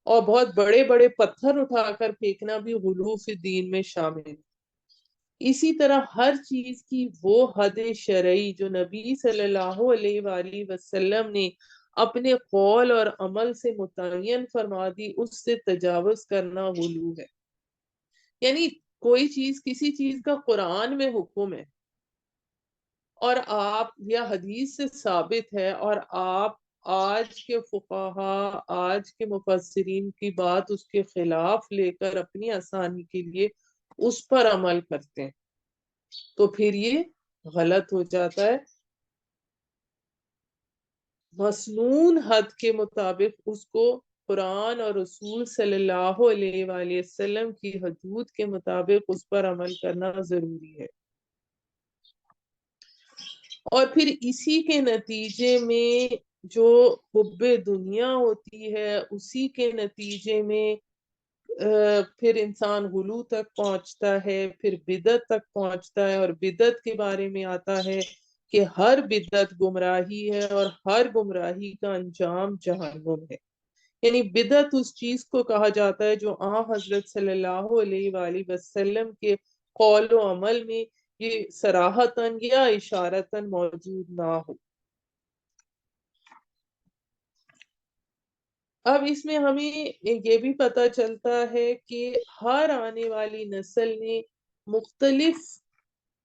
اور بہت بڑے بڑے پتھر اٹھا کر پھینکنا بھی غلو فی الدین میں شامل ہے۔ اسی طرح ہر چیز کی وہ حد شرعی جو نبی صلی اللہ علیہ وآلہ وسلم نے اپنے قول اور عمل سے متعین فرما دی، اس سے تجاوز کرنا غلو ہے۔ یعنی کوئی چیز کسی چیز کا قرآن میں حکم ہے اور آپ یا حدیث سے ثابت ہے، اور آپ آج کے فقہا آج کے مفسرین کی بات اس کے خلاف لے کر اپنی آسانی کے لیے اس پر عمل کرتے ہیں، تو پھر یہ غلط ہو جاتا ہے۔ مسنون حد کے مطابق اس کو قرآن اور رسول صلی اللہ علیہ وآلہ وسلم کی حدود کے مطابق اس پر عمل کرنا ضروری ہے۔ اور پھر اسی کے نتیجے میں جو حب دنیا ہوتی ہے، اسی کے نتیجے میں پھر انسان غلو تک پہنچتا ہے، پھر بدعت تک پہنچتا ہے، اور بدعت کے بارے میں آتا ہے کہ ہر بدعت گمراہی ہے اور ہر گمراہی کا انجام جہنم ہے۔ یعنی بدعت اس چیز کو کہا جاتا ہے جو حضرت صلی اللہ علیہ وآلہ وسلم کے قول و عمل میں یہ صراحتاً یا اشارتاً موجود نہ ہو۔ اب اس میں ہمیں یہ بھی پتہ چلتا ہے کہ ہر آنے والی نسل نے مختلف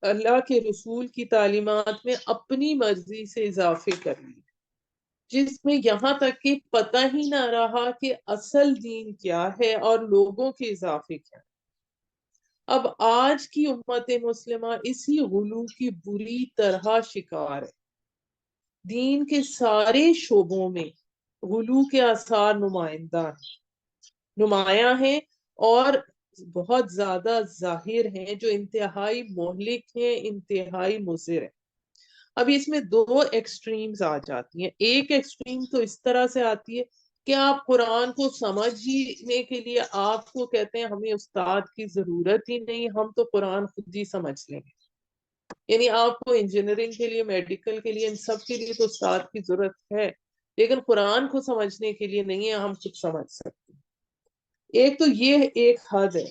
اللہ کے رسول کی تعلیمات میں اپنی مرضی سے اضافے کر لی، جس میں یہاں تک کہ پتہ ہی نہ رہا کہ اصل دین کیا ہے اور لوگوں کے اضافے کیا ہے۔ اب آج کی امت مسلمہ اسی غلو کی بری طرح شکار ہے۔ دین کے سارے شعبوں میں غلو کے آثار نمایاں ہیں اور بہت زیادہ ظاہر ہیں، جو انتہائی مہلک ہیں، انتہائی مضر ہیں۔ اب اس میں دو ایکسٹریمز آ جاتی ہیں۔ ایک ایکسٹریم تو اس طرح سے آتی ہے کہ آپ قرآن کو سمجھنے کے لیے آپ کو کہتے ہیں ہمیں استاد کی ضرورت ہی نہیں، ہم تو قرآن خود ہی سمجھ لیں گے۔ یعنی آپ کو انجینئرنگ کے لیے، میڈیکل کے لیے، ان سب کے لیے تو استاد کی ضرورت ہے، لیکن قرآن کو سمجھنے کے لیے نہیں ہے، ہم خود سمجھ سکتے ہیں۔ ایک تو یہ ایک حد ہے۔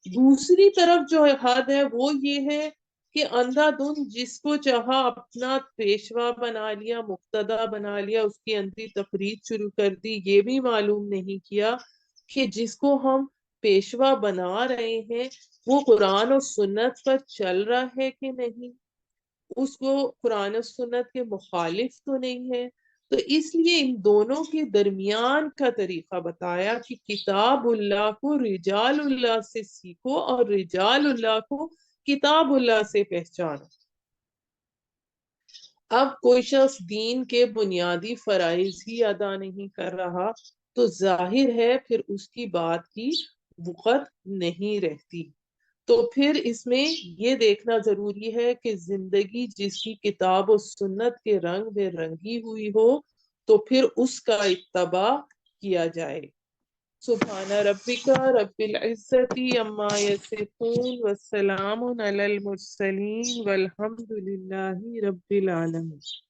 دوسری طرف جو حد ہے وہ یہ ہے کہ اندھا دھند جس کو چاہا اپنا پیشوا بنا لیا، مقتدا بنا لیا، اس کی اندھی تقلید شروع کر دی، یہ بھی معلوم نہیں کیا کہ جس کو ہم پیشوا بنا رہے ہیں وہ قرآن اور سنت پر چل رہا ہے کہ نہیں، اس کو قرآن و سنت کے مخالف تو نہیں ہے۔ تو اس لیے ان دونوں کے درمیان کا طریقہ بتایا کہ کتاب اللہ کو رجال اللہ سے سیکھو اور رجال اللہ کو کتاب اللہ سے پہچانو۔ اب کوئی شخص دین کے بنیادی فرائض ہی ادا نہیں کر رہا تو ظاہر ہے پھر اس کی بات کی وقت نہیں رہتی۔ تو پھر اس میں یہ دیکھنا ضروری ہے کہ زندگی جس کی کتاب و سنت کے رنگ میں رنگی ہوئی ہو تو پھر اس کا اتباع کیا جائے۔ سبحان ربک رب العزت عما یصفون والسلام علی المرسلین والحمد للہ رب العالمین۔